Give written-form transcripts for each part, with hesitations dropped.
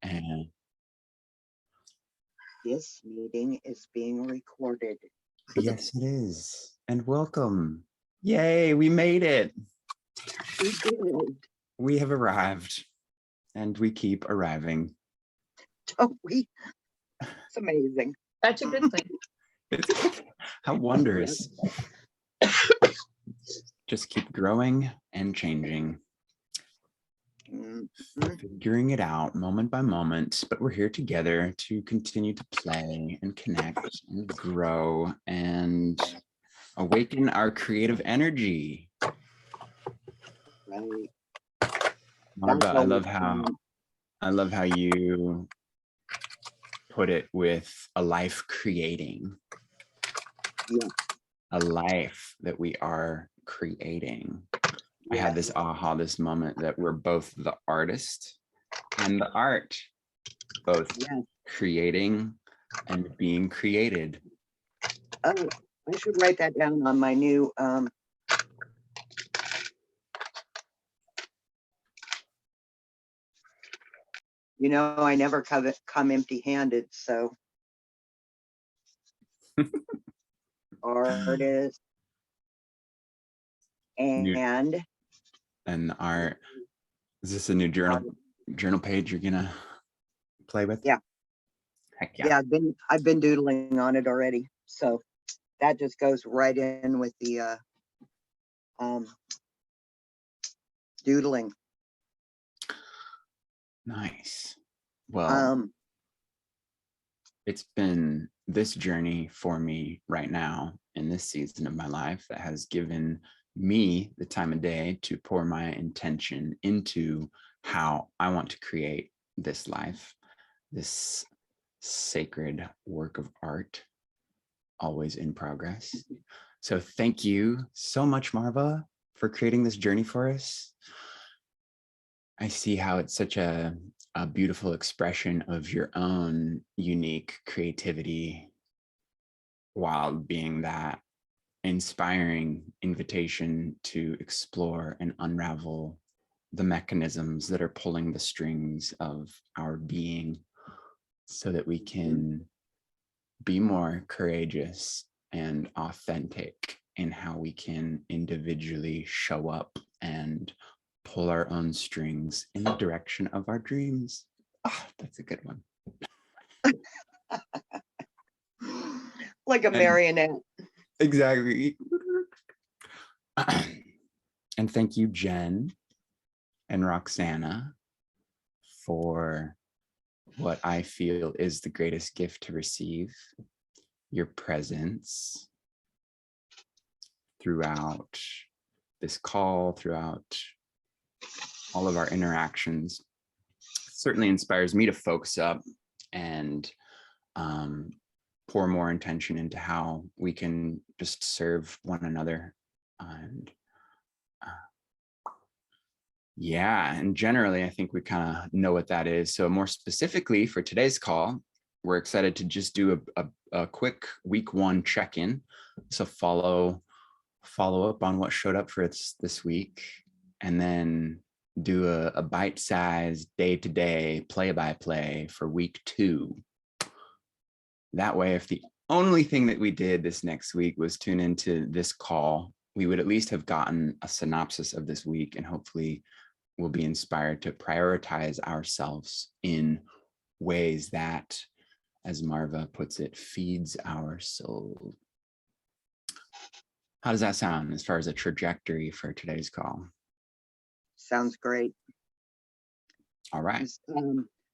And This meeting is being recorded. yes, it is. And welcome. Yay, we made it. We did. We have arrived and we keep arriving. Don't we? It's amazing. That's a good thing. How wondrous. Just keep growing and changing. Figuring it out moment by moment, but we're here together to continue to play and connect and grow and awaken our creative energy. Right. Marva, I love how you put it with a life creating. Yeah. A life that we are creating. I had this aha, this moment that we're both the artist and the art, both creating and being created. Oh, I should write that down on my new you know, I never come empty-handed, so artist and art. Is this a new journal page you're gonna play with? Yeah. Heck yeah. Yeah, I've been doodling on it already, so that just goes right in with the doodling. Nice. Well, it's been this journey for me right now in this season of my life that has given me the time of day to pour my intention into how I want to create this life, this sacred work of art, always in progress. So thank you so much, Marva, for creating this journey for us. I see how it's such a beautiful expression of your own unique creativity while being that inspiring invitation to explore and unravel the mechanisms that are pulling the strings of our being so that we can be more courageous and authentic in how we can individually show up and pull our own strings in the direction of our dreams. Oh, that's a good one. Like a marionette. Exactly. And thank you, Jen and Roxana, for what I feel is the greatest gift to receive, your presence throughout this call, throughout all of our interactions. Certainly inspires me to focus up and pour more intention into how we can just serve one another. And and generally, I think we kind of know what that is. So more specifically for today's call, we're excited to just do a quick week 1 check-in. So follow up on what showed up for us this week, and then do a bite-sized day-to-day play-by-play for week 2. That way, if the only thing that we did this next week was tune into this call, we would at least have gotten a synopsis of this week, and hopefully we'll be inspired to prioritize ourselves in ways that, as Marva puts it, feeds our soul. How does that sound as far as a trajectory for today's call? Sounds great. All right.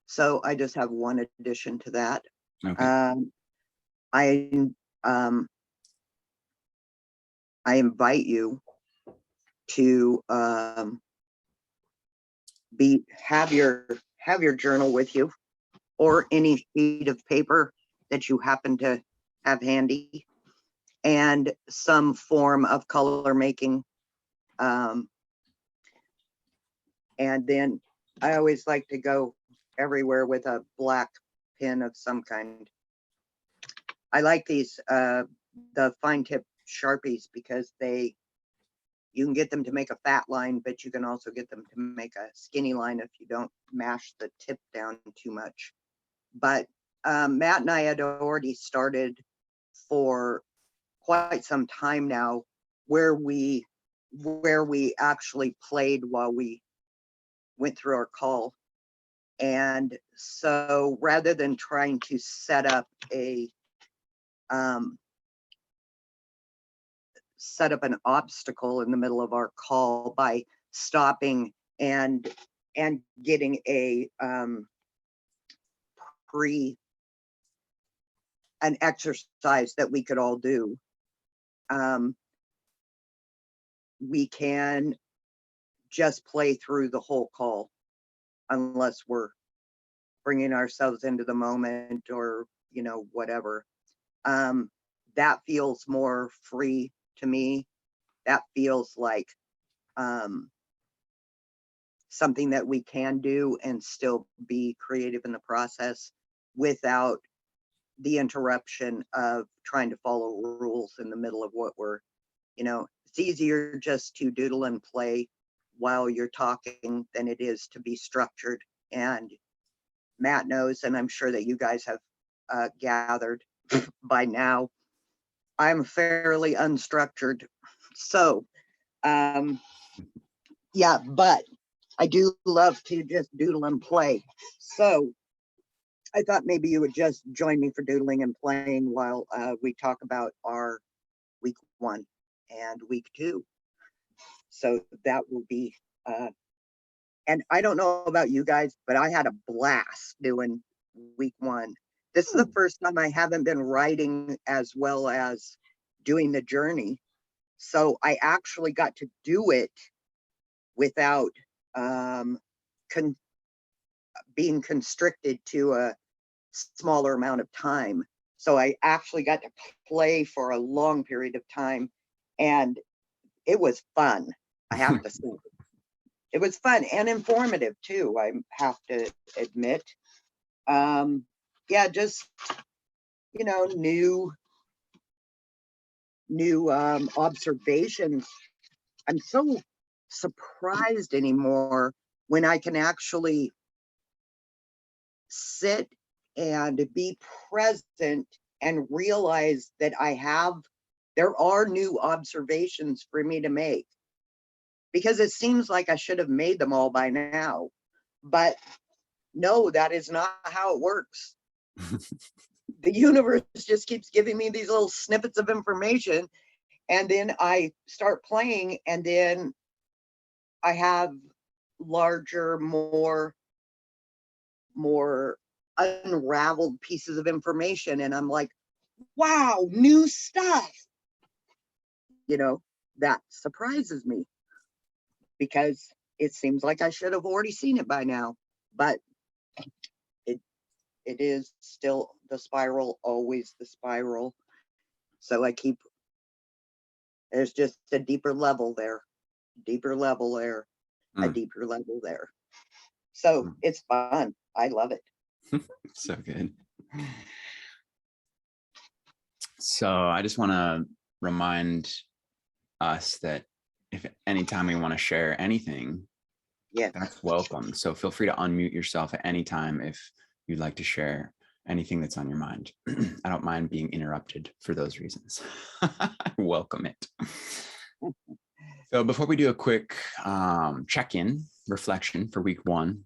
So I just have one addition to that. Okay. I invite you to have your journal with you, or any sheet of paper that you happen to have handy, and some form of color making. And then I always like to go everywhere with a black pen of some kind. I like these the fine tip Sharpies because they You can get them to make a fat line, but you can also get them to make a skinny line if you don't mash the tip down too much. But Matt and I had already started for quite some time now where we actually played while we went through our call. And so rather than trying to set up an obstacle in the middle of our call by stopping and getting an exercise that we could all do, we can just play through the whole call unless we're bringing ourselves into the moment or, you know, whatever. That feels more free to me. That feels like something that we can do and still be creative in the process without the interruption of trying to follow rules in the middle of what we're, you know, it's easier just to doodle and play while you're talking than it is to be structured. And Matt knows, and I'm sure that you guys have gathered by now, I'm fairly unstructured. So, yeah, but I do love to just doodle and play. So I thought maybe you would just join me for doodling and playing while we talk about our week 1 and week 2. So that will be, and I don't know about you guys, but I had a blast doing week 1. This is the first time I haven't been writing as well as doing the journey. So I actually got to do it without being constricted to a smaller amount of time. So I actually got to play for a long period of time, and it was fun. I have to say, it was fun and informative too. I have to admit. Yeah, just, you know, new observations. I'm so surprised anymore when I can actually sit and be present and realize that there are new observations for me to make, because it seems like I should have made them all by now, but no, that is not how it works. The universe just keeps giving me these little snippets of information, and then I start playing, and then I have larger, more unraveled pieces of information, and I'm like, wow, new stuff. You know, that surprises me because it seems like I should have already seen it by now, but it is still the spiral, always the spiral. So there's just a deeper level there, a deeper level there. So it's fun. I love it. So good. So I just want to remind us that if anytime we want to share anything, yeah, that's welcome. So feel free to unmute yourself at any time if you'd like to share anything that's on your mind. I don't mind being interrupted for those reasons. I welcome it. So before we do a quick check-in reflection for week 1,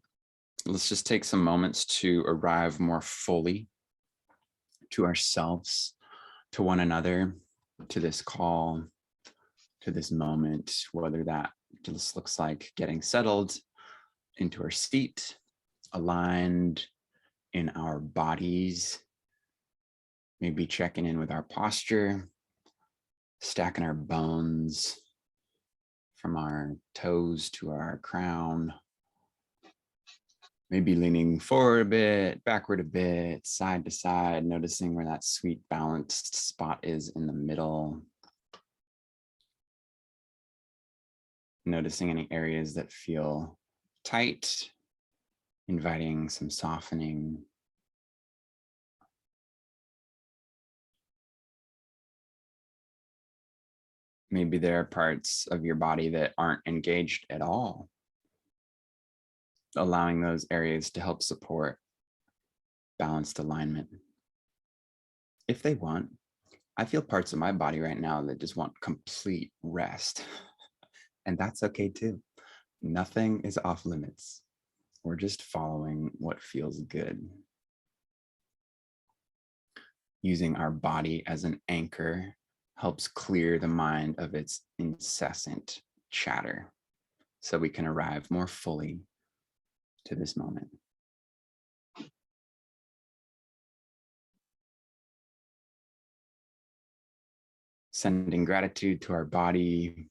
let's just take some moments to arrive more fully to ourselves, to one another, to this call, to this moment, whether that just looks like getting settled into our seat, aligned in our bodies, maybe checking in with our posture, stacking our bones from our toes to our crown, maybe leaning forward a bit, backward a bit, side to side, noticing where that sweet balanced spot is in the middle. Noticing any areas that feel tight, inviting some softening. Maybe there are parts of your body that aren't engaged at all, allowing those areas to help support balanced alignment. If they want, I feel parts of my body right now that just want complete rest. And that's okay too. Nothing is off limits. We're just following what feels good. Using our body as an anchor helps clear the mind of its incessant chatter so we can arrive more fully to this moment. Sending gratitude to our body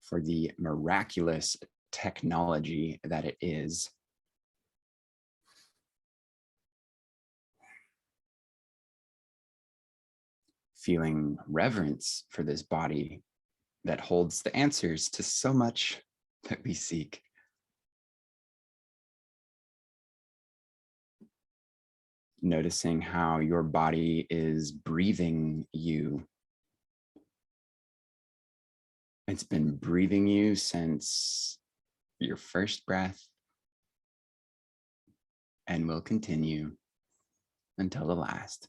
for the miraculous technology that it is. Feeling reverence for this body that holds the answers to so much that we seek. Noticing how your body is breathing you. It's been breathing you since your first breath and will continue until the last.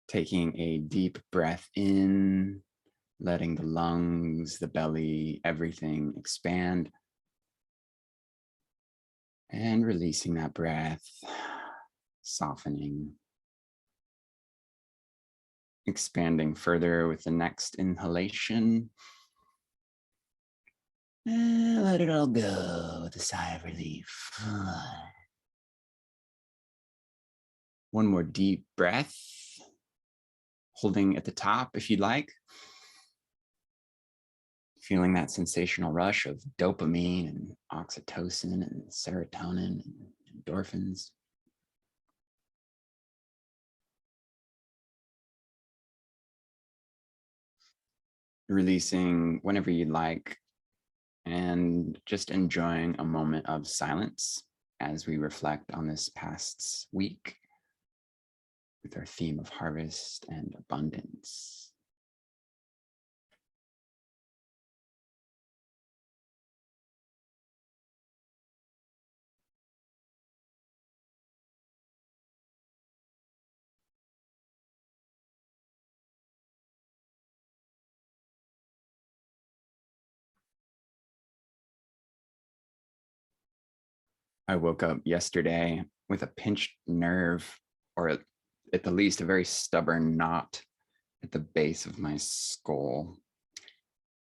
Taking a deep breath in, letting the lungs, the belly, everything expand. And releasing that breath, softening. Expanding further with the next inhalation. And let it all go with a sigh of relief. One more deep breath, holding at the top if you'd like. Feeling that sensational rush of dopamine and oxytocin and serotonin and endorphins. Releasing whenever you'd like, and just enjoying a moment of silence as we reflect on this past week with our theme of harvest and abundance. I woke up yesterday with a pinched nerve, or at the least a very stubborn knot at the base of my skull.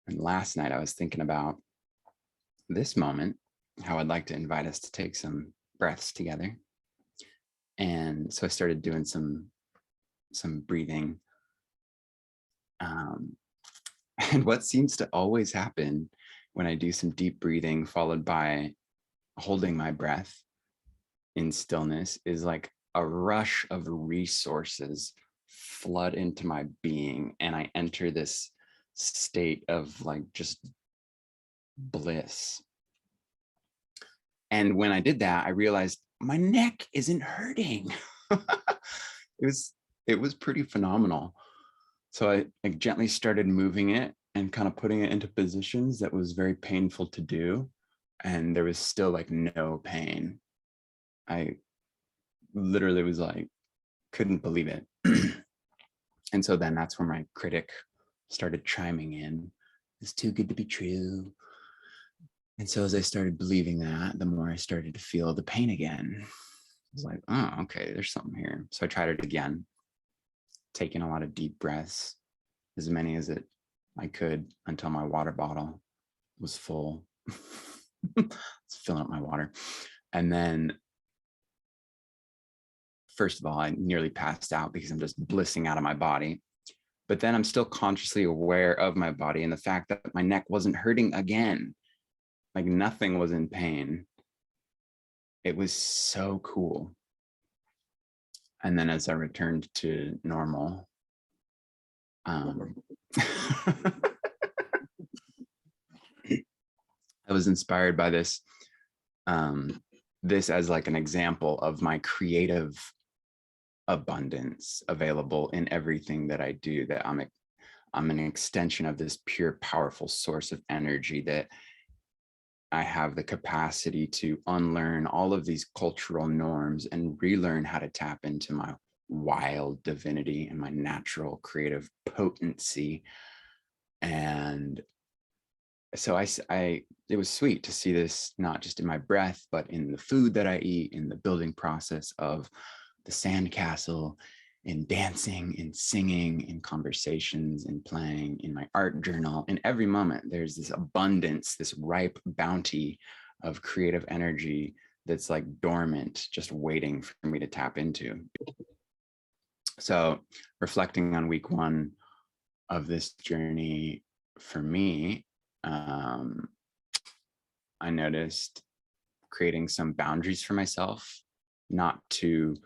And last night I was thinking about this moment, how I'd like to invite us to take some breaths together. And so I started doing some breathing. And what seems to always happen when I do some deep breathing followed by holding my breath in stillness is like a rush of resources flood into my being, and I enter this state of like just bliss. And when I did that, I realized my neck isn't hurting. It was pretty phenomenal. So I gently started moving it and kind of putting it into positions that was very painful to do. And there was still like no pain. I literally was like, couldn't believe it. And so then that's where my critic started chiming in. It's too good to be true. And so as I started believing that, the more I started to feel the pain again. I was like, oh, okay, there's something here. So I tried it again, taking a lot of deep breaths, as many as I could until my water bottle was full. It's filling up my water. And then, first of all, I nearly passed out because I'm just blissing out of my body. But then I'm still consciously aware of my body and the fact that my neck wasn't hurting again. Like nothing was in pain. It was so cool. And then as I returned to normal, I was inspired by this as like an example of my creative abundance available in everything that I do, that I'm an extension of this pure, powerful source of energy, that I have the capacity to unlearn all of these cultural norms and relearn how to tap into my wild divinity and my natural creative potency. And so it was sweet to see this, not just in my breath, but in the food that I eat, in the building process of the sandcastle, in dancing, in singing, in conversations, in playing, in my art journal. In every moment, there's this abundance, this ripe bounty of creative energy that's like dormant, just waiting for me to tap into. So reflecting on week one of this journey for me, I noticed creating some boundaries for myself, not to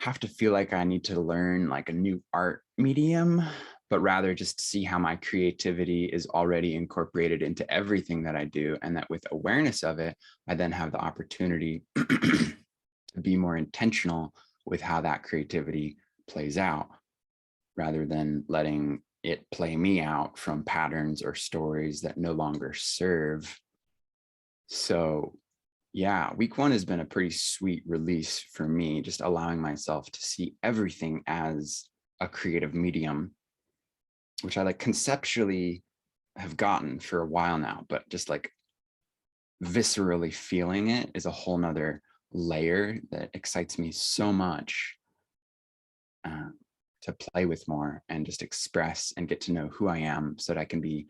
have to feel like I need to learn like a new art medium, but rather just see how my creativity is already incorporated into everything that I do. And that with awareness of it, I then have the opportunity to be more intentional with how that creativity plays out, rather than letting it play me out from patterns or stories that no longer serve. So yeah, week one has been a pretty sweet release for me, just allowing myself to see everything as a creative medium, which I like conceptually have gotten for a while now, but just like viscerally feeling it is a whole nother layer that excites me so much, to play with more and just express and get to know who I am, so that I can be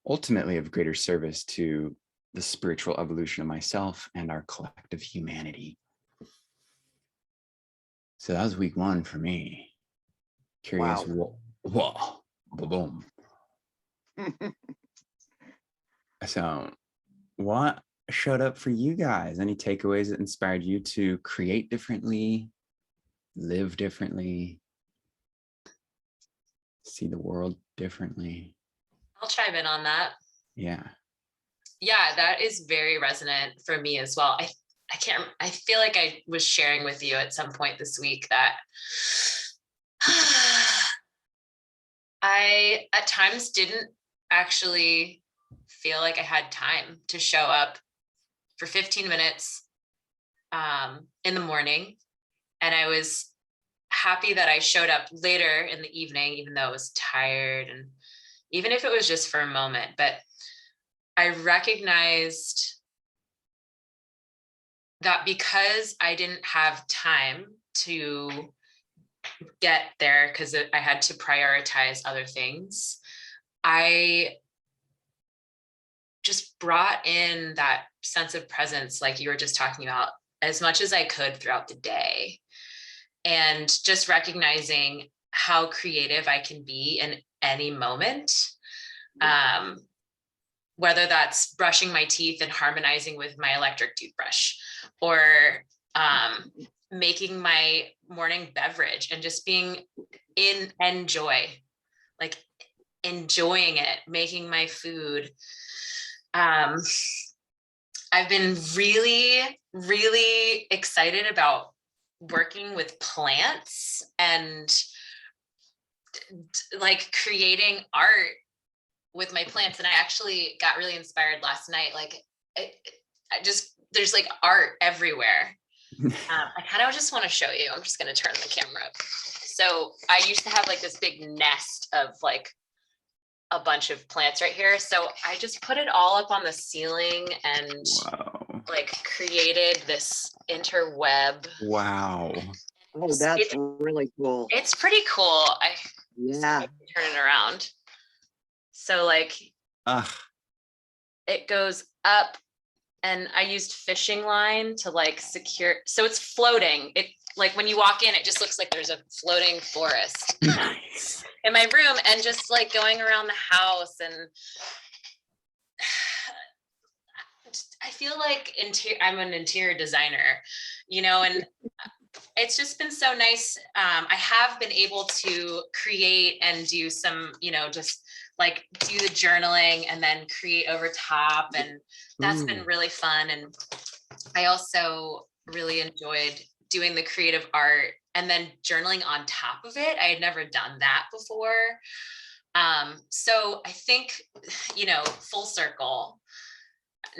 ultimately of greater service to the spiritual evolution of myself and our collective humanity. So that was week one for me. Curious. Wow. Whoa, boom. So what showed up for you guys? Any takeaways that inspired you to create differently, live differently, see the world differently? I'll chime in on that. Yeah. Yeah, that is very resonant for me as well. I feel like I was sharing with you at some point this week that I at times didn't actually feel like I had time to show up for 15 minutes in the morning. And I was happy that I showed up later in the evening, even though I was tired, and even if it was just for a moment. But I recognized that because I didn't have time to get there because I had to prioritize other things, I just brought in that sense of presence, like you were just talking about, as much as I could throughout the day. And just recognizing how creative I can be in any moment. Whether that's brushing my teeth and harmonizing with my electric toothbrush, or making my morning beverage and just being in enjoying it, making my food. I've been really, really excited about working with plants and like creating art with my plants. And I actually got really inspired last night. Like there's like art everywhere. I kind of just want to show you. I'm just going to turn the camera up. So I used to have like this big nest of like a bunch of plants right here. So I just put it all up on the ceiling and like created this interweb. Wow. Oh, that's really cool. It's pretty cool. Yeah. Turn it around. So like it goes up, and I used fishing line to like secure. So it's floating. It like when you walk in, it just looks like there's a floating forest. Nice. In my room, and just like going around the house, and I feel like I'm an interior designer, and it's just been so nice. I have been able to create and do some, just like do the journaling and then create over top. And that's been really fun. And I also really enjoyed doing the creative art and then journaling on top of it. I had never done that before. So I think, full circle,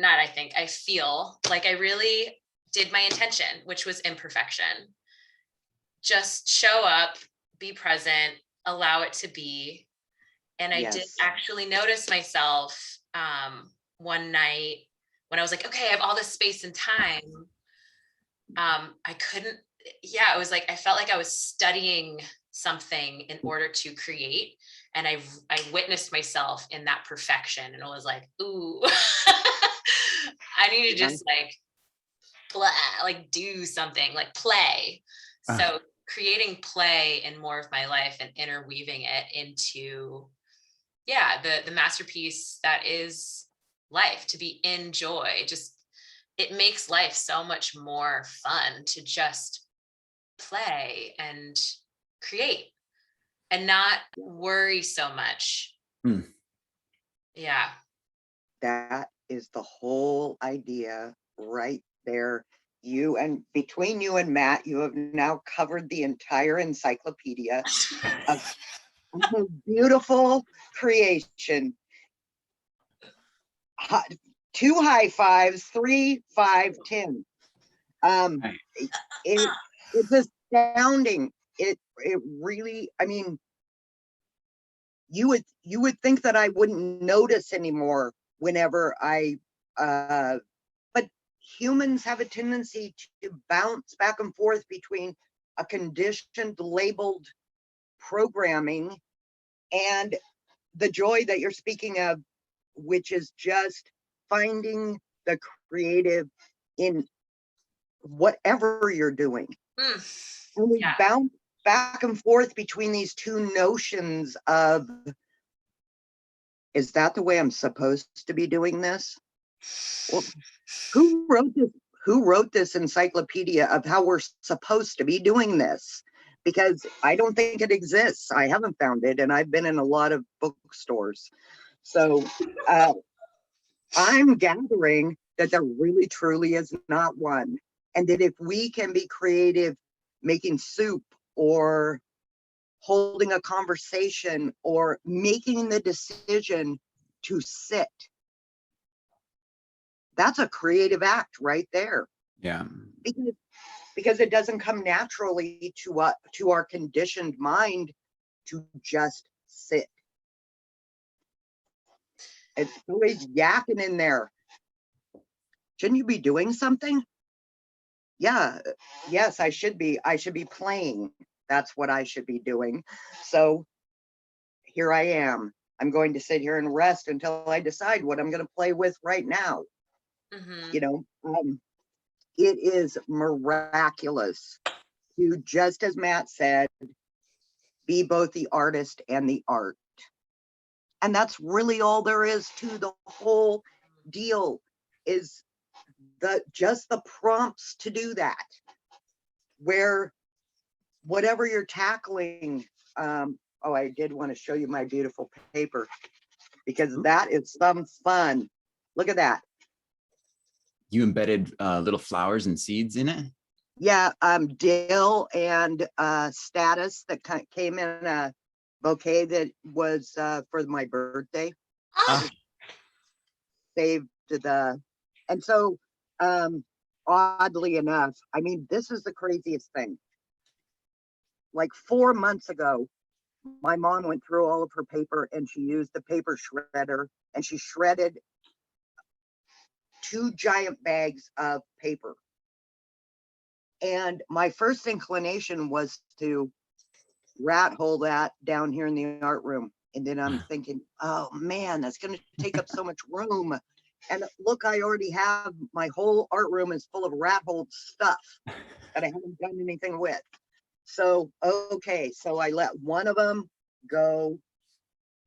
I feel like I really did my intention, which was imperfection. Just show up, be present, allow it to be. And I did actually notice myself one night when I was like, okay, I have all this space and time. I couldn't, it was like, I felt like I was studying something in order to create. And I witnessed myself in that perfection, and it was like, ooh, I need to just do something, like play. So creating play in more of my life and interweaving it into, the masterpiece that is life, to be in joy. Just, it makes life so much more fun to just play and create and not worry so much. Yeah. That is the whole idea right there. Between you and Matt, you have now covered the entire encyclopedia of a beautiful creation. 2 high fives, 3, 5, 10. It's astounding. It really, I mean, you would think that I wouldn't notice anymore whenever but humans have a tendency to bounce back and forth between a conditioned, labeled programming and the joy that you're speaking of, which is just finding the creative in whatever you're doing. And we bounce back and forth between these two notions of, is that the way I'm supposed to be doing this? Well, who wrote this encyclopedia of how we're supposed to be doing this? Because I don't think it exists. I haven't found it, and I've been in a lot of bookstores. So I'm gathering that there really truly is not one. And that if we can be creative making soup or holding a conversation or making the decision to sit, that's a creative act right there. Yeah. Because it doesn't come naturally to our conditioned mind to just sit. It's always yakking in there. Shouldn't you be doing something? Yes, I should be playing. That's what I should be doing. So here I am. I'm going to sit here and rest until I decide what I'm going to play with right now. It is miraculous to, just as Matt said, be both the artist and the art. And that's really all there is to the whole deal, is just the prompts to do that, where whatever you're tackling. I did want to show you my beautiful paper, because that is some fun. Look at that. You embedded little flowers and seeds in it? Yeah, dill and status that came in a bouquet that was for my birthday. Saved and so oddly enough, I mean, this is the craziest thing. Like 4 months ago, my mom went through all of her paper and she used the paper shredder and she shredded 2 giant bags of paper. And my first inclination was to rat hole that down here in the art room. And then I'm thinking, oh man, that's going to take up so much room. And look, I already have, my whole art room is full of rat hole stuff that I haven't done anything with. So, okay, so I let one of them go,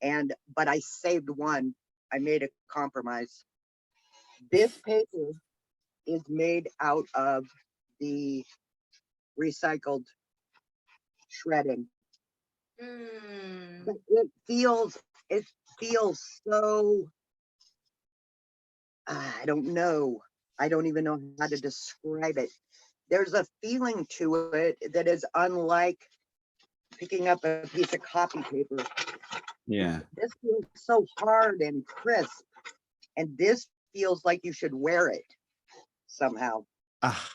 but I saved one. I made a compromise. This paper is made out of the recycled shredding. But it feels so, I don't know. I don't even know how to describe it. there's a feeling to it that is unlike picking up a piece of copy paper. Yeah. This feels so hard and crisp, and this feels like you should wear it somehow. Ah,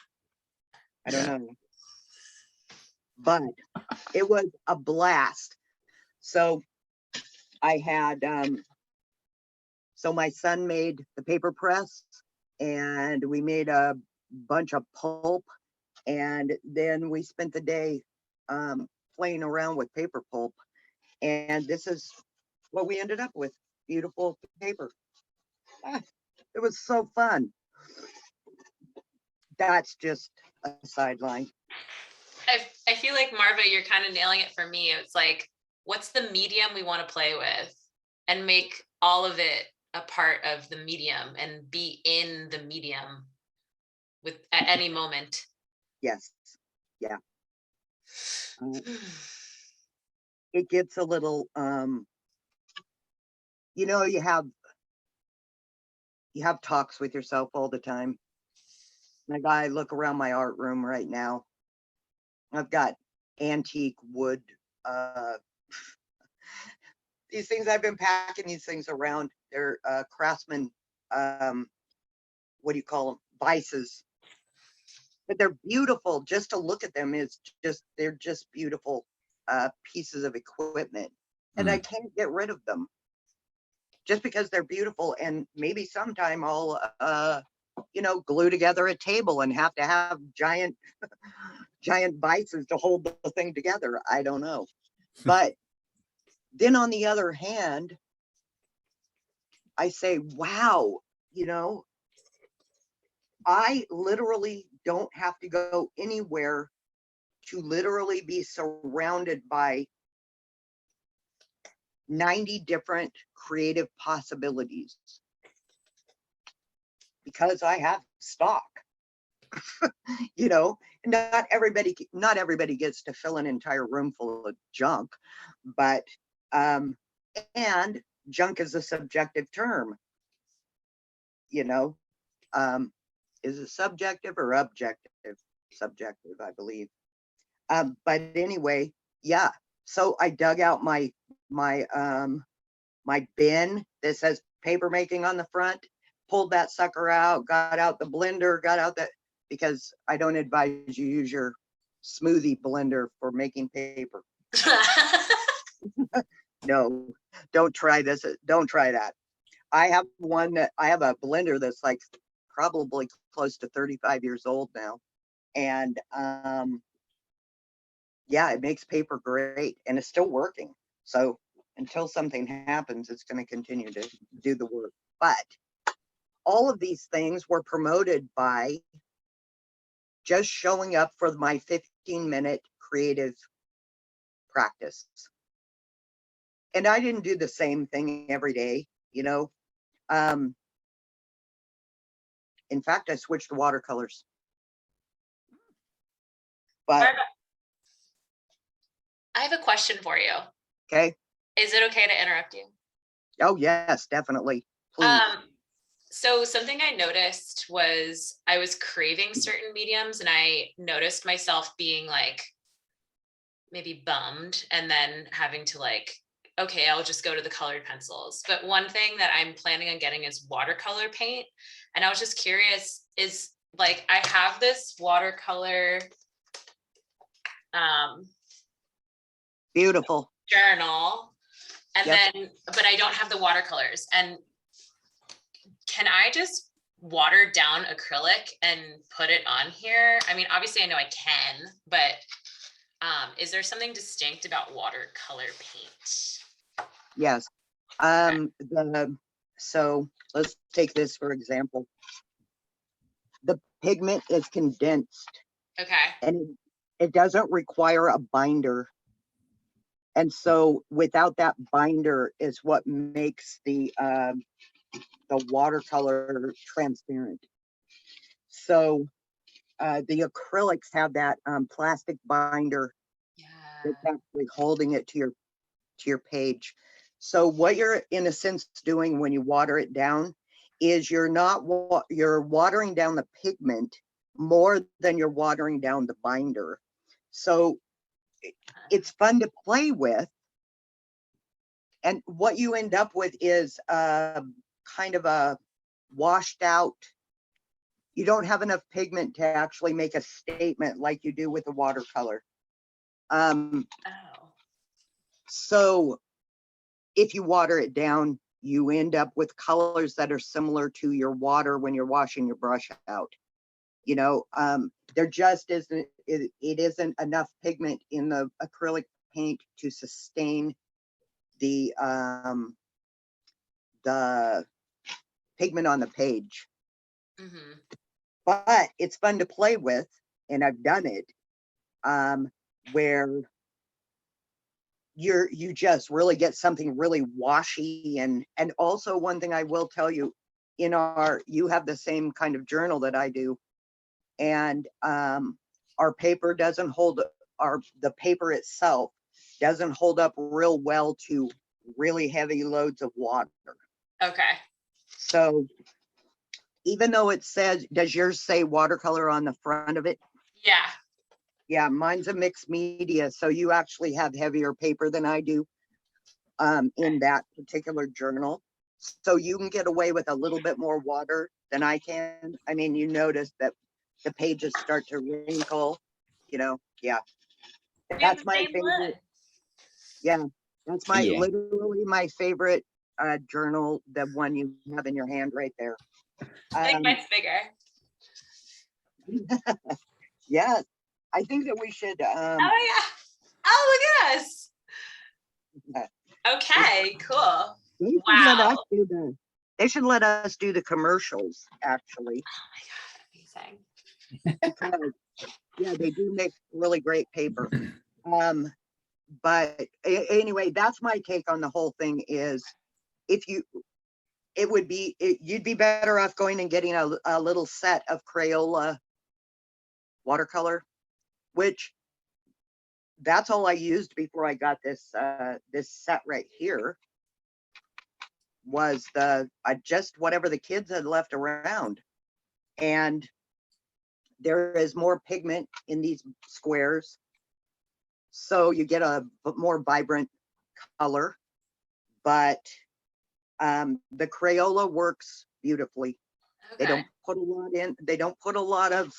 I don't yeah. know. But it was a blast. So I had, so my son made the paper press, and we made a bunch of pulp, and then we spent the day playing around with paper pulp, and this is what we ended up with. Beautiful paper. Ah, it was so fun. That's just a sideline. I feel like Marva, you're kind of nailing it for me. It's like, what's the medium we want to play with, and make all of it a part of the medium and be in the medium with at any moment. Yes. Yeah. It gets a little, you know, you have talks with yourself all the time. Like, I look around my art room right now. I've got antique wood, these things. I've been packing these things around. They're craftsman, what do you call them? Vices. But they're beautiful. Just to look at them is just, they're just beautiful pieces of equipment. And I can't get rid of them just because they're beautiful. And maybe sometime I'll, you know, glue together a table and have to have giant, giant vices to hold the thing together. I don't know. But then on the other hand, I say, wow, you know, I literally don't have to go anywhere to literally be surrounded by 90 different creative possibilities, because I have stock. You know, not everybody gets to fill an entire room full of junk, but and junk is a subjective term, you know. Is it subjective or objective? Subjective, I believe. But anyway, yeah. So I dug out my bin that says paper making on the front, pulled that sucker out, got out the blender, got out that, because I don't advise you use your smoothie blender for making paper. No, don't try this. Don't try that. I have a blender that's like probably close to 35 years old now. And yeah, it makes paper great, and it's still working. So until something happens, it's going to continue to do the work. But all of these things were promoted by just showing up for my 15-minute creative practice. And I didn't do the same thing every day, you know. In fact, I switched to watercolors. But I have a question for you. okay. Is it okay to interrupt you? Oh yes, definitely. Please. So something I noticed was I was craving certain mediums, and I noticed myself being like maybe bummed, and then having to like, okay, I'll just go to the colored pencils. But one thing that I'm planning on getting is watercolor paint. And I was just curious, is like, I have this watercolor Beautiful journal, and yep. then, but I don't have the watercolors. And can I just water down acrylic and put it on here? I mean, obviously I know I can, but is there something distinct about watercolor paint? Yes. So let's take this for example. The pigment is condensed. Okay. And it doesn't require a binder. And so without that binder is what makes the watercolor transparent. So the acrylics have that plastic binder that's actually holding it to your page. So what you're in a sense doing when you water it down is you're watering down the pigment, more than you're watering down the binder. So it's fun to play with. And what you end up with is kind of a washed out, you don't have enough pigment to actually make a statement like you do with the watercolor. So if you water it down, you end up with colors that are similar to your water when you're washing your brush out. You know, there just isn't, it isn't enough pigment in the acrylic paint to sustain the pigment on the page. But it's fun to play with, and I've done it, where you just really get something really washy. And also one thing I will tell you, you have the same kind of journal that I do, and our paper doesn't hold, the paper itself doesn't hold up real well to really heavy loads of water. Okay. So even though it says, does yours say watercolor on the front of it? Yeah. Yeah, mine's a mixed media, so you actually have heavier paper than I do in that particular journal. So you can get away with a little bit more water than I can. I mean, you notice that the pages start to wrinkle, you know, yeah. That's my favorite. Yeah, that's literally my favorite journal, the one you have in your hand right there. I think mine's bigger. Yeah, I think that we should. Oh yeah. Oh, look at us. Okay, cool. Wow. They should let us do the commercials, actually. Oh my God, amazing. Yeah, they do make really great paper. But anyway, that's my take on the whole thing is you'd be better off going and getting a little set of Crayola watercolor, which that's all I used before I got this this set right here, was just whatever the kids had left around. And there is more pigment in these squares, so you get a more vibrant color. But the Crayola works beautifully. Okay. They don't put a lot in. They don't put a lot of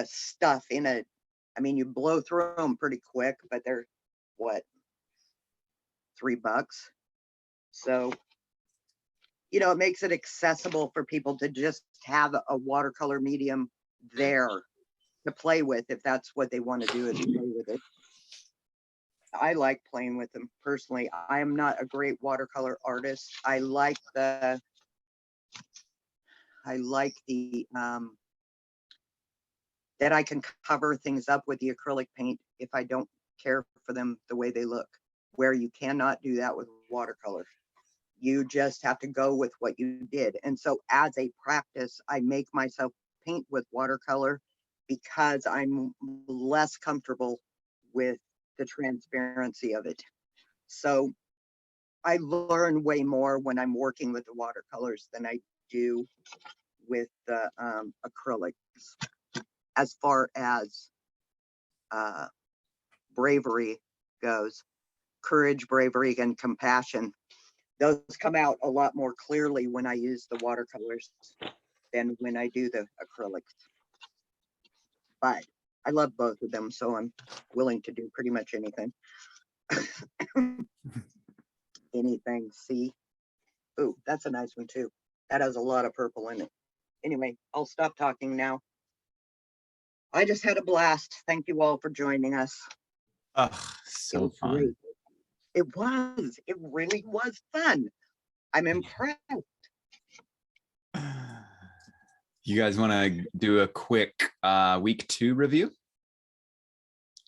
stuff in it. I mean, you blow through them pretty quick, but they're what, $3. So, you know, it makes it accessible for people to just have a watercolor medium there to play with if that's what they want to do, is play with it. I like playing with them personally. I am not a great watercolor artist. I like the that I can cover things up with the acrylic paint if I don't care for them the way they look, where you cannot do that with watercolor. You just have to go with what you did. And so as a practice, I make myself paint with watercolor because I'm less comfortable with the transparency of it. So I learn way more when I'm working with the watercolors than I do with the acrylics. As far as bravery goes, courage, bravery, and compassion, those come out a lot more clearly when I use the watercolors than when I do the acrylics. But I love both of them, so I'm willing to do pretty much anything. Anything. See? Ooh, that's a nice one too. That has a lot of purple in it. Anyway, I'll stop talking now. I just had a blast. Thank you all for joining us. Oh, so fun. It was. It really was fun. I'm impressed. You guys want to do a quick week 2 review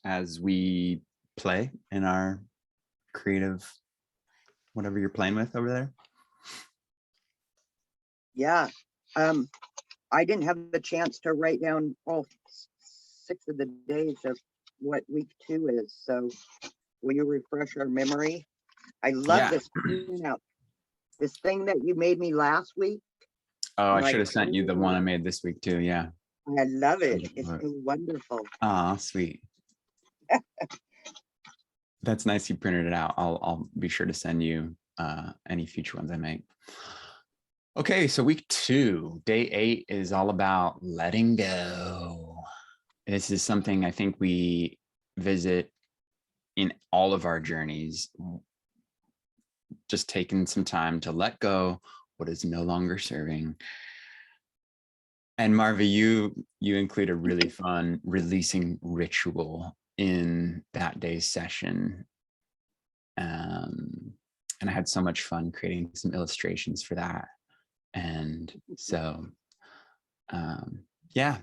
as we play in our creative, whatever you're playing with over there? Yeah. I didn't have the chance to write down all 6 of the days of what week 2 is. So will you refresh our memory? I love this printout. This thing that you made me last week. Oh, I I'm like, should have sent you the one I "Ooh, made this week too. Yeah. I love it. It's so wonderful. Ah, sweet. That's nice you printed it out. I'll be sure to send you any future ones I make. Okay, so week 2, day 8 is all about letting go. This is something I think we visit in all of our journeys, just taking some time to let go what is no longer serving. And Marva, you include a really fun releasing ritual in that day's session. And I had so much fun creating some illustrations for that. And so, yeah,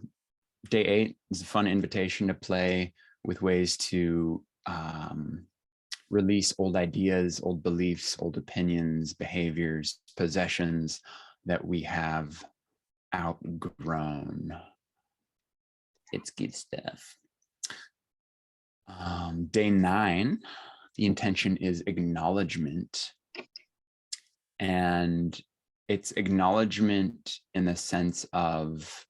day 8 is a fun invitation to play with ways to release old ideas, old beliefs, old opinions, behaviors, possessions that we have outgrown. It's good stuff. Day 9, the intention is acknowledgement. And it's acknowledgement in the sense of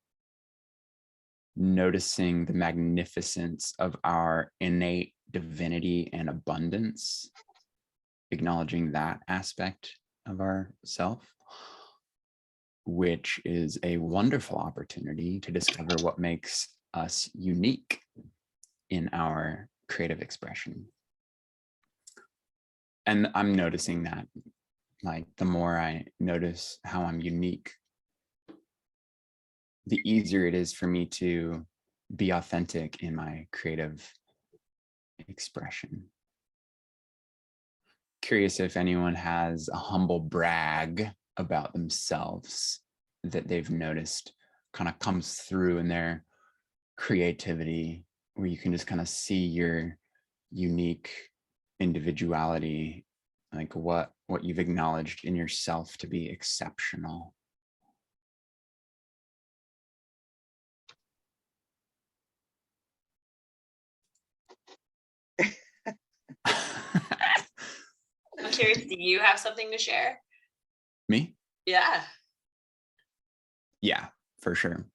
noticing the magnificence of our innate divinity and abundance, acknowledging that aspect of ourself, which is a wonderful opportunity to discover what makes us unique in our creative expression. And I'm noticing that, like, the more I notice how I'm unique, the easier it is for me to be authentic in my creative expression. Curious if anyone has a humble brag about themselves that they've noticed kind of comes through in their creativity, where you can just kind of see your unique individuality, like what you've acknowledged in yourself to be exceptional. I'm curious, do you have something to share? Me? Yeah. Yeah, for sure.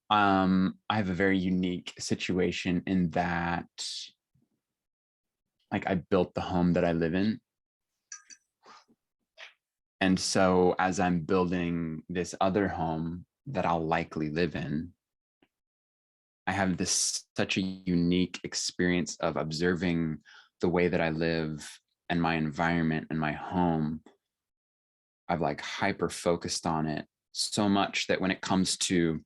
I have a very unique situation in that, like, I built the home that I live in. And so as I'm building this other home that I'll likely live in, I have this such a unique experience of observing the way that I live and my environment and my home. I've like hyper focused on it so much that when it comes to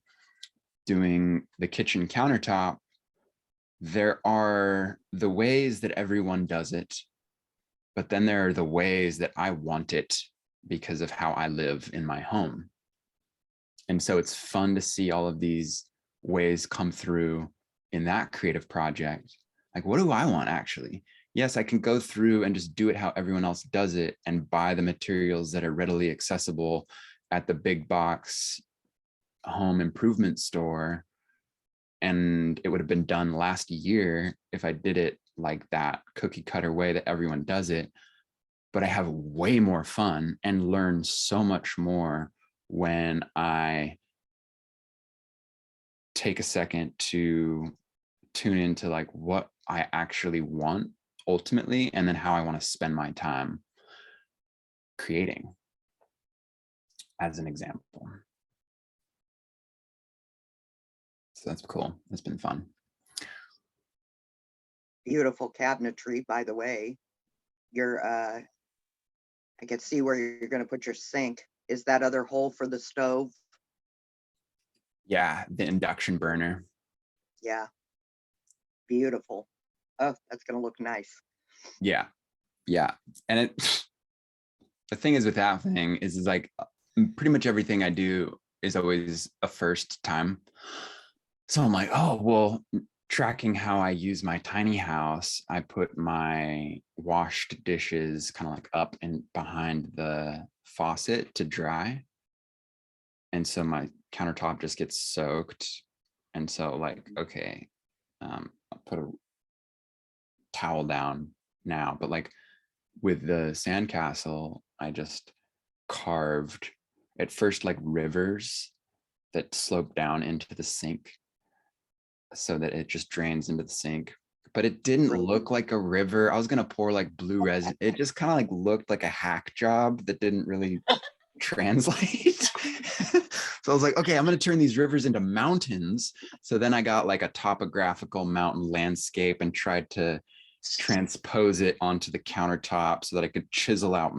doing the kitchen countertop, there are the ways that everyone does it, but then there are the ways that I want it because of how I live in my home. And so it's fun to see all of these ways come through in that creative project. Like, what do I want actually? Yes, I can go through and just do it how everyone else does it and buy the materials that are readily accessible at the big box home improvement store. And it would have been done last year if I did it like that cookie cutter way that everyone does it. But I have way more fun and learn so much more when I take a second to tune into like what I actually want ultimately, and then how I want to spend my time creating, as an example. So that's cool. That's been fun. Beautiful cabinetry, by the way. Your I can see where you're going to put your sink. Is that other hole for the stove? Yeah, the induction burner. Yeah. Beautiful. Oh, that's going to look nice. Yeah. And it, the thing is with that thing is like pretty much everything I do is always a first time. So I'm like, oh, well, tracking how I use my tiny house, I put my washed dishes kind of like up and behind the faucet to dry. And so my countertop just gets soaked. And so like, okay, I'll put a towel down now. But like with the sandcastle, I just carved at first like rivers that slope down into the sink so that it just drains into the sink. But it didn't look like a river. I was gonna pour like blue resin. It just kind of like looked like a hack job that didn't really translate. So I was like, okay, I'm gonna turn these rivers into mountains. So then I got like a topographical mountain landscape and tried to transpose it onto the countertop so that I could chisel out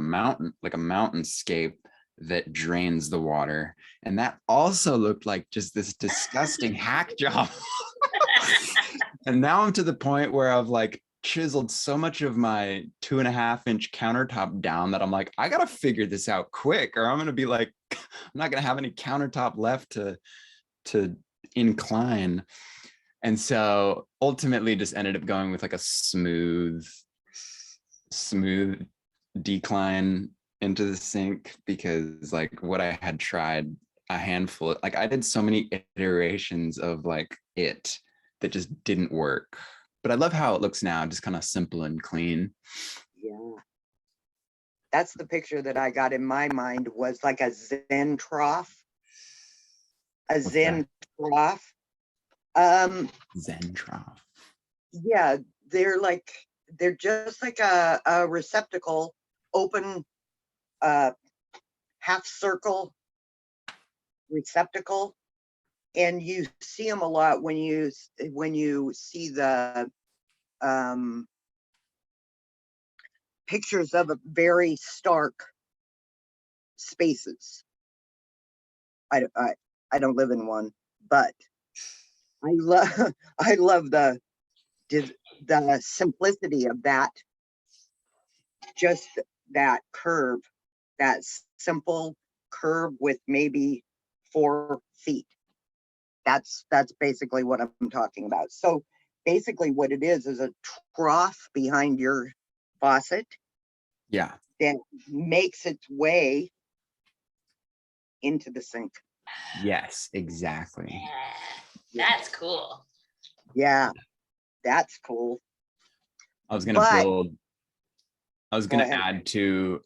like a mountainscape that drains the water. And that also looked like just this disgusting hack job. And now I'm to the point where I've like chiseled so much of my 2.5-inch countertop down that I'm like, I gotta figure this out quick, or I'm gonna be like, I'm not gonna have any countertop left to incline. And so ultimately just ended up going with like a smooth decline into the sink, because like what I had tried a handful, like I did so many iterations of like it that just didn't work. But I love how it looks now, just kind of simple and clean. Yeah. That's the picture that I got in my mind, was like a Zen trough. A Zen trough. Zen trough. Yeah, they're just like a receptacle, open, half circle receptacle. And you see them a lot when you see the pictures of a very stark spaces. I don't live in one, but I love the simplicity of that. Just that curve, that simple curve with maybe 4 feet. That's basically what I'm talking about. So basically what it is a trough behind your faucet. Yeah. That makes its way into the sink. Yes, exactly. Yeah, that's cool. Yeah, that's cool. I was gonna add to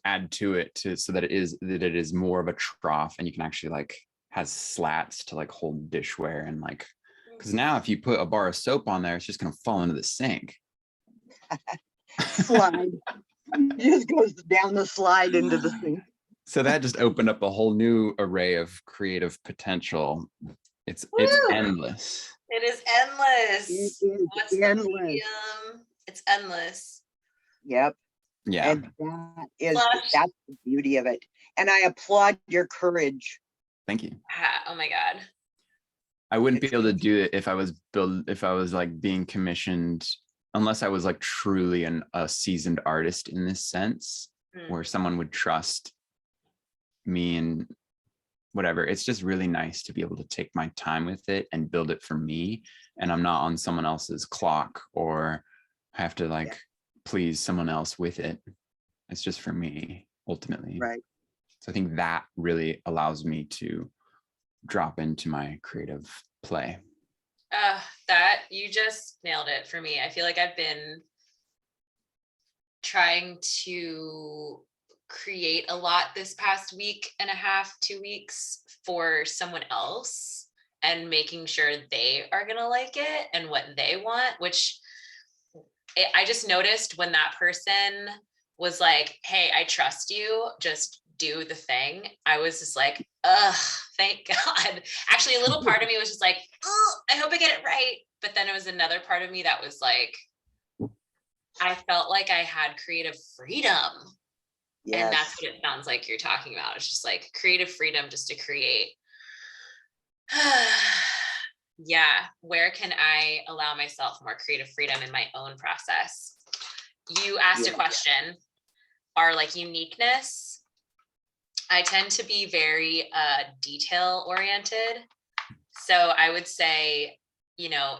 it so that it is more of a trough, and you can actually like has slats to like hold dishware, and like, because now if you put a bar of soap on there, it's just gonna fall into the sink. Slide. It just goes down the slide into the sink. So that just opened up a whole new array of creative potential. It's endless. It is endless. It is What's endless. the medium? It's endless. Yep. Yeah. And that's the beauty of it. And I applaud your courage. Thank you. Oh my God. I wouldn't be able to do it if I was like being commissioned, unless I was like truly a seasoned artist in this sense, where someone would trust me and whatever. It's just really nice to be able to take my time with it and build it for me. And I'm not on someone else's clock or have to like please someone else with it. It's just for me ultimately. Right. So I think that really allows me to drop into my creative play. That you just nailed it for me. I feel like I've been trying to create a lot this past week and a half, 2 weeks for someone else, and making sure they are going to like it and what they want, which I just noticed when that person was like, hey, I trust you, just do the thing. I was just like, ugh, thank God. Actually, a little part of me was just like, oh, I hope I get it right. But then it was another part of me that was like, I felt like I had creative freedom. Yes. And that's what it sounds like you're talking about. It's just like creative freedom just to create. Yeah. Where can I allow myself more creative freedom in my own process? You asked a question, our like uniqueness. I tend to be very detail oriented. So I would say, you know,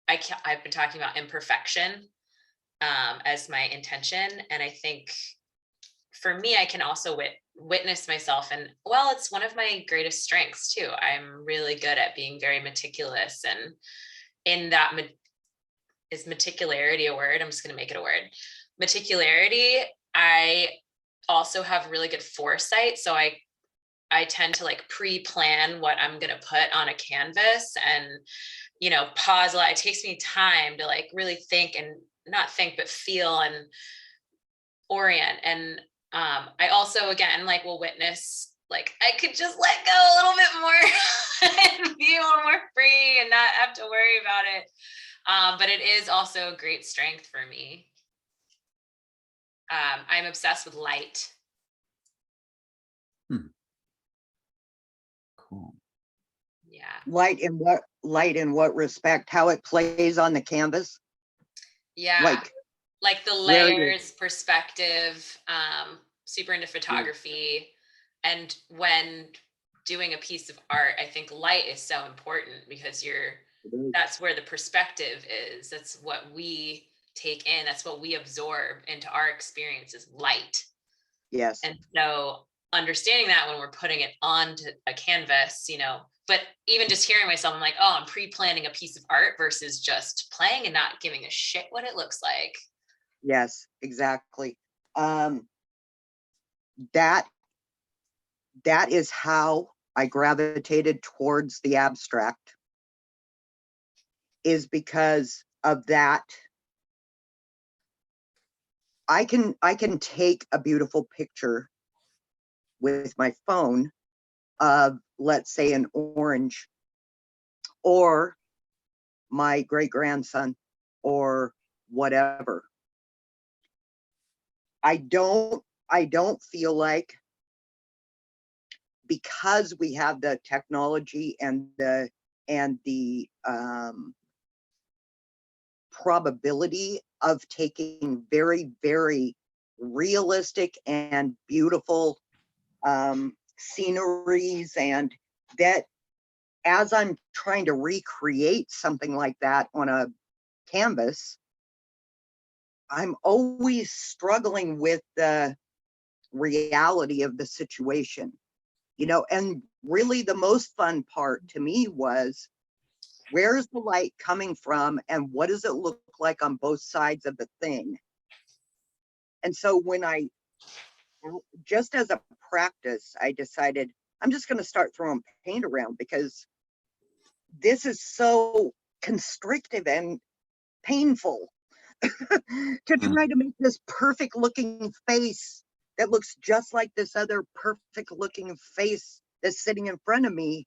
I've been talking about imperfection as my intention. And I think for me, I can also witness myself, and well, it's one of my greatest strengths too. I'm really good at being very meticulous, and in that is meticularity a word? I'm just going to make it a word. Meticularity. I also have really good foresight. So I I tend to like pre-plan what I'm going to put on a canvas and, you know, pause a lot. It takes me time to like really think and not think, but feel and orient. And I also, again, like will witness, like I could just let go a little bit more and be a little more free and not have to worry about it. But it is also a great strength for me. I'm obsessed with light. Cool. Yeah. Light in what respect? How it plays on the canvas? Yeah. Like the layers, perspective, super into photography. And when doing a piece of art, I think light is so important because that's where the perspective is. That's what we take in. That's what we absorb into our experience is light. Yes. And so understanding that when we're putting it onto a canvas, you know, but even just hearing myself, I'm like, oh, I'm pre-planning a piece of art versus just playing and not giving a shit what it looks like. Yes, exactly. That is how I gravitated towards the abstract, is because of that. I can take a beautiful picture with my phone of, let's say, an orange or my great grandson or whatever. I don't feel like, because we have the technology and the probability of taking very, very realistic and beautiful sceneries, and that as I'm trying to recreate something like that on a canvas, I'm always struggling with the reality of the situation, you know. And really the most fun part to me was, where's the light coming from and what does it look like on both sides of the thing? And so when I, just as a practice, I decided I'm just going to start throwing paint around, because this is so constrictive and painful to try to make this perfect looking face that looks just like this other perfect looking face that's sitting in front of me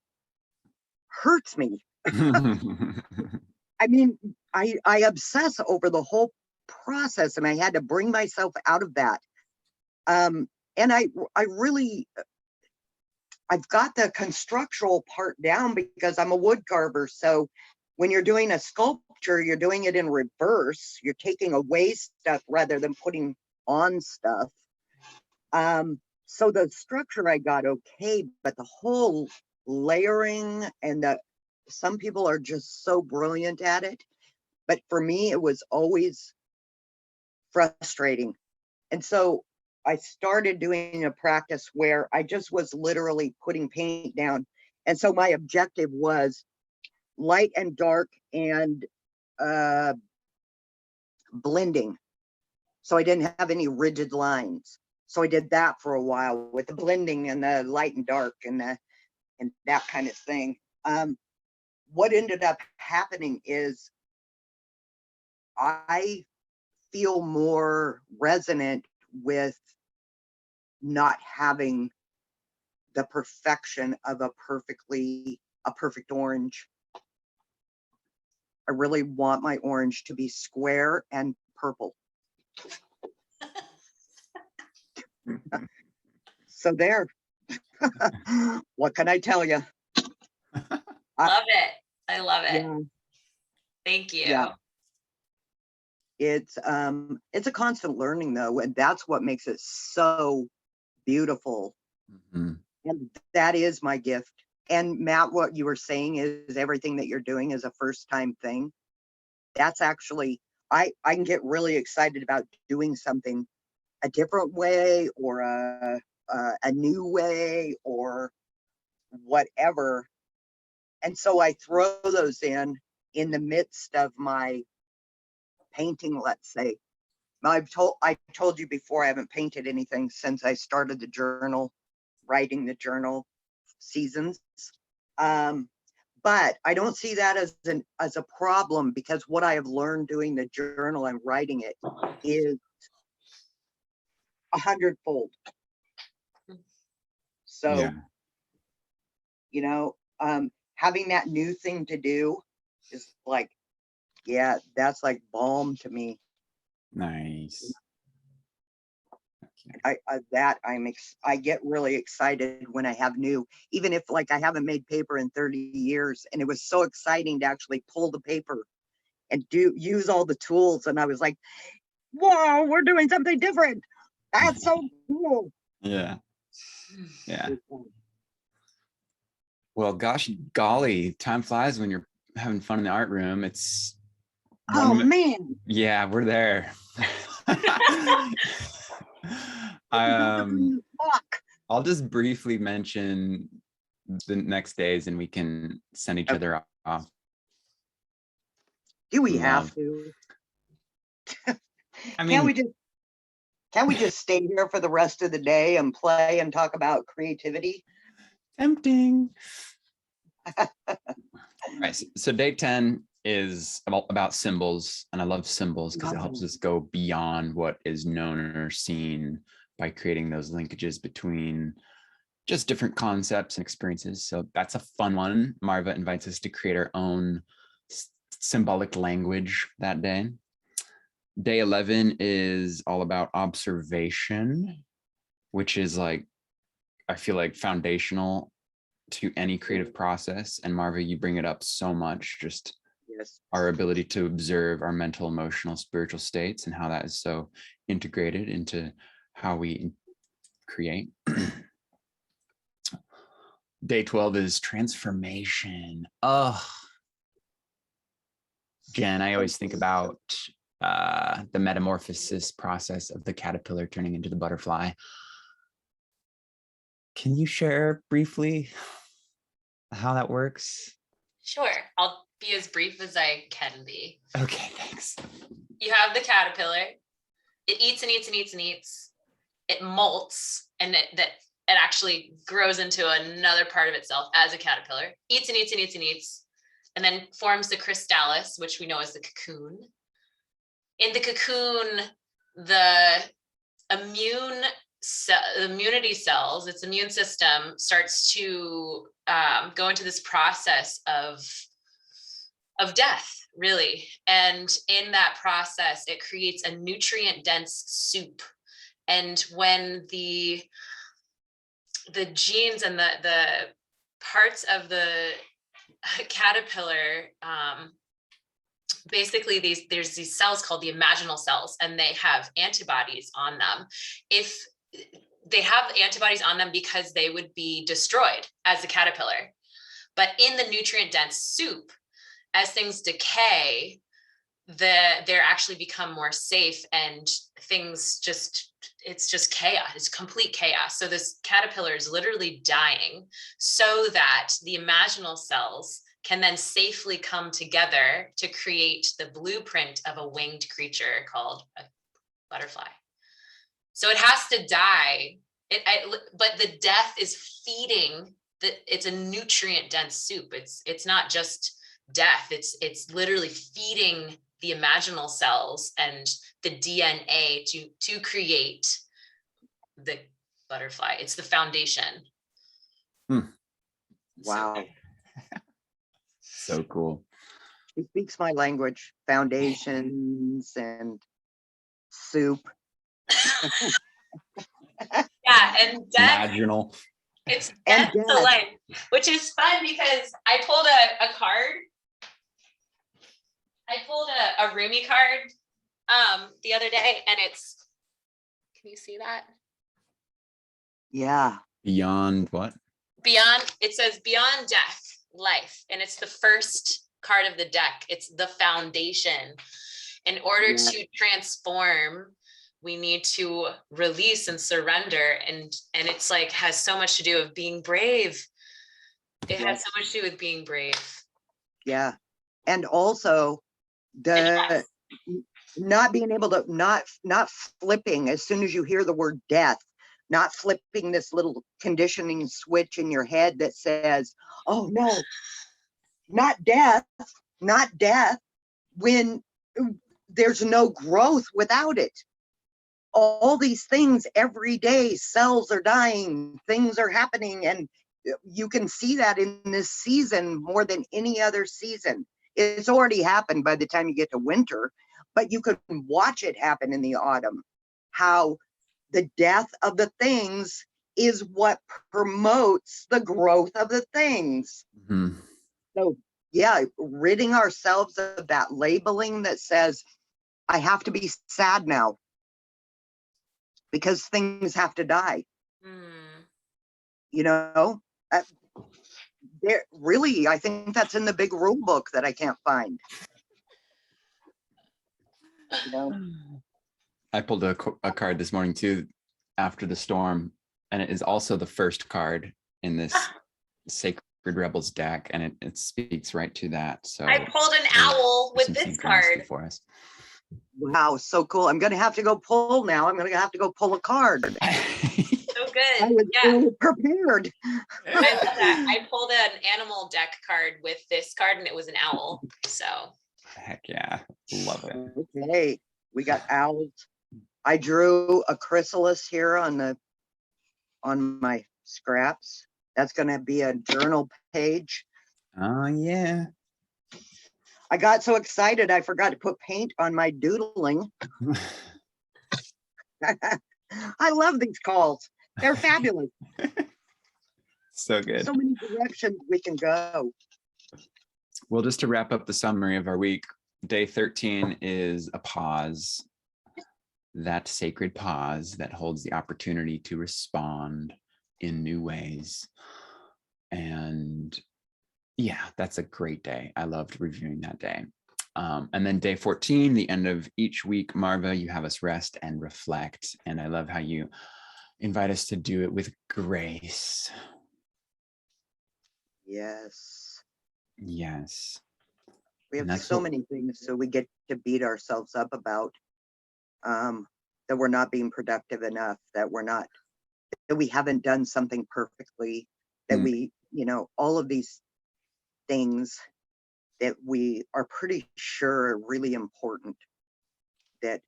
hurts me. I mean, I obsess over the whole process, and I had to bring myself out of that. And I really, I've got the constructural part down because I'm a wood carver. So when you're doing a sculpture, you're doing it in reverse. You're taking away stuff rather than putting on stuff. So the structure I got okay, but the whole layering and some people are just so brilliant at it. But for me, it was always frustrating. And so I started doing a practice where I just was literally putting paint down. And so my objective was light and dark and blending. So I didn't have any rigid lines. So I did that for a while with the blending and the light and dark and that kind of thing. What ended up happening is I feel more resonant with not having the perfection of a perfect orange. I really want my orange to be square and purple. So there. What can I tell you? Love it. I love it. Yeah. Thank you. Yeah. It's a constant learning though, and that's what makes it so beautiful. Mm-hmm. And that is my gift. And Matt, what you were saying is everything that you're doing is a first time thing. That's actually, I can get really excited about doing something a different way or a new way or whatever. And so I throw those in the midst of my painting, let's say. I told you before, I haven't painted anything since I started the journal, writing the journal. seasons. But I don't see that as a problem, because what I have learned doing the journal and writing it is 100-fold. So, Yeah. you know, having that new thing to do is like, yeah, that's like balm to me. Nice. I get really excited when I have new, even if like I haven't made paper in 30 years, and it was so exciting to actually pull the paper and use all the tools. And I was like, whoa, we're doing something different. That's so cool. Yeah. Yeah. Well, gosh, golly, time flies when you're having fun in the art room. It's Oh man. Yeah, we're there. I'll just briefly mention the next days and we can send each other off. Do we have to? I mean, can't we just stay here for the rest of the day and play and talk about creativity? Tempting. Right. So day 10 is about symbols, and I love symbols because it helps us go beyond what is known or seen by creating those linkages between just different concepts and experiences. So that's a fun one. Marva invites us to create our own symbolic language that day. Day 11 is all about observation, which is like, I feel like foundational to any creative process. And Marva, you bring it up so much, just our ability to observe our mental, emotional, spiritual states and how that is so integrated into how we create. Day 12 is transformation. Oh, Jen, I always think about the metamorphosis process of the caterpillar turning into the butterfly. Can you share briefly how that works? Sure. I'll be as brief as I can be. Okay, thanks. You have the caterpillar. It eats and eats and eats and eats. It molts, and it actually grows into another part of itself as a caterpillar. Eats and eats and eats and eats, and then forms the chrysalis, which we know as the cocoon. In the cocoon, the immunity cells, its immune system starts to go into this process of death, really. And in that process, it creates a nutrient dense soup. And when the genes and the parts of the caterpillar, basically there's these cells called the imaginal cells, and they have antibodies on them. If they have antibodies on them because they would be destroyed as a caterpillar. But in the nutrient dense soup, as things decay, they actually become more safe, and things it's just chaos. It's complete chaos. So this caterpillar is literally dying so that the imaginal cells can then safely come together to create the blueprint of a winged creature called a butterfly. So it has to die. But the death is feeding it's a nutrient dense soup. It's not just death. It's literally feeding the imaginal cells and the DNA to create the butterfly. It's the foundation. Wow. So cool. She speaks my language, foundations and soup. Yeah, and death. Imaginal. It's death to life, which is fun because I pulled a card. I pulled a Rumi card the other day, and can you see that? Yeah. Beyond what? It says beyond death, life. And it's the first card of the deck. It's the foundation. In order to transform, we need to release and surrender. And it's like, has so much to do with being brave. It has so much to do with being brave. Yeah. And also not being able to, not flipping as soon as you hear the word death, not flipping this little conditioning switch in your head that says, oh no, not death, not death, when there's no growth without it. All these things every day, cells are dying, things are happening, and you can see that in this season more than any other season. It's already happened by the time you get to winter, but you can watch it happen in the autumn, how the death of the things is what promotes the growth of the things. Mm-hmm. So yeah, ridding ourselves of that labeling that says, I have to be sad now because things have to die. You know, there really, I think that's in the big rule book that I can't find. You know, I pulled a card this morning too, after the storm, and it is also the first card in this Sacred Rebels deck, and it speaks right to that. So I pulled an owl with this card for us. Wow, so cool. I'm gonna have to go pull now. I'm gonna have to go pull a card. So good. I was Yeah, ill prepared. I love that. I pulled an animal deck card with this card, and it was an owl. So heck yeah, love it. Okay, we got owls. I drew a chrysalis here on my scraps. That's gonna be a journal page. Oh yeah. I got so excited I forgot to put paint on my doodling. I love these calls. They're fabulous. So good. So many directions we can go. Well, just to wrap up the summary of our week, day 13 is a pause. That sacred pause that holds the opportunity to respond in new ways. And yeah, that's a great day. I loved reviewing that day. And then day 14, the end of each week, Marva, you have us rest and reflect. And I love how you invite us to do it with grace. Yes. Yes. We have so many things so we get to beat ourselves up about, that we're not being productive enough, that we haven't done something perfectly, that we, you know, all of these things that we are pretty sure are really important that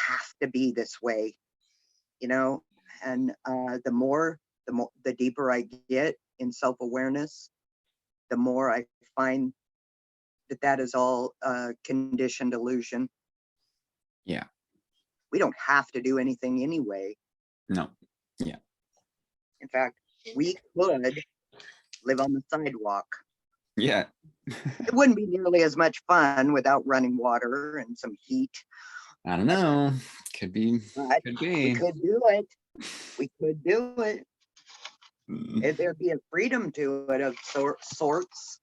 have to be this way, you know. And the deeper I get in self-awareness, the more I find that is all conditioned illusion. Yeah. We don't have to do anything anyway. No. Yeah. In fact, we could live on the sidewalk. Yeah. It wouldn't be nearly as much fun without running water and some heat. I don't know. Could be. But could be. we could do it. We could do it. If there'd be a freedom to it of sorts.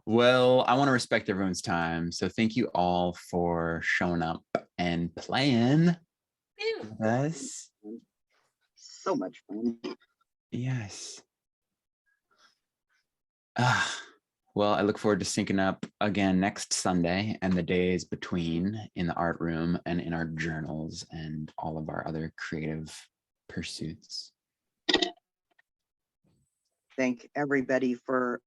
Well, I want to respect everyone's time. So thank you all for showing up and playing with us. So much fun. Yes. Well, I look forward to syncing up again next Sunday and the days between in the art room and in our journals and all of our other creative pursuits. Thank everybody for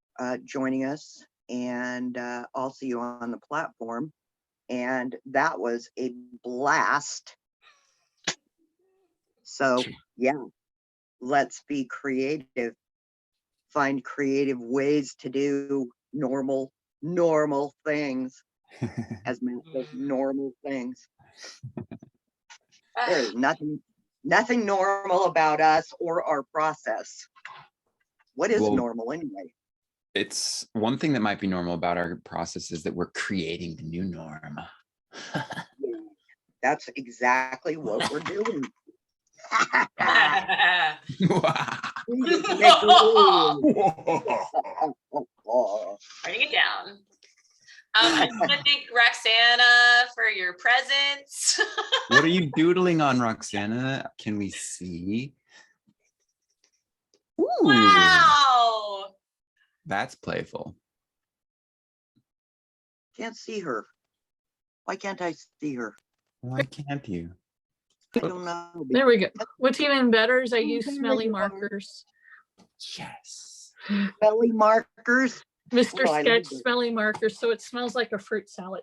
joining us, and I'll see you on the platform. And that was a blast. So yeah, let's be creative. Find creative ways to do normal things, as Matt says, normal things. There's nothing normal about us or our process. What is normal anyway? It's one thing that might be normal about our process is that we're creating the new norm. Yeah, that's exactly what we're doing. Writing it down. I just want to thank Roxana for your presence. What are you doodling on, Roxana? Can we see? Ooh, wow. That's playful. Can't see her. Why can't I see her? Why can't you? I don't know. There we go. What's even better is I use there smelly you are. markers. Yes. Belly markers. Mr. Oh, I love Sketch it. smelly markers, so it smells like a fruit salad.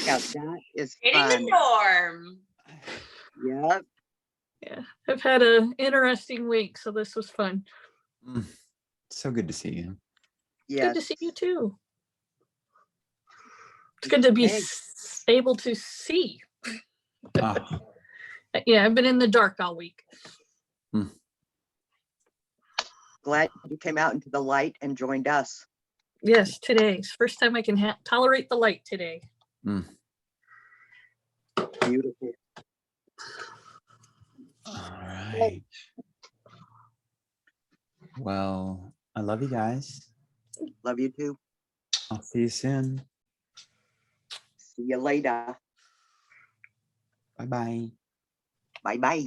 Yeah, that is Creating fun. the norm. Yep. Yeah, I've had an interesting week, so this was fun. So good to see you. Yes. Good to see you too. It's good to be Okay. able to see. Oh, Yeah, I've been in the dark all week. Glad you came out into the light and joined us. Yes, today's first time I can tolerate the light today. Beautiful. all right. Well, I love you guys. Love you too. I'll see you soon. See you later. Bye-bye. Bye-bye.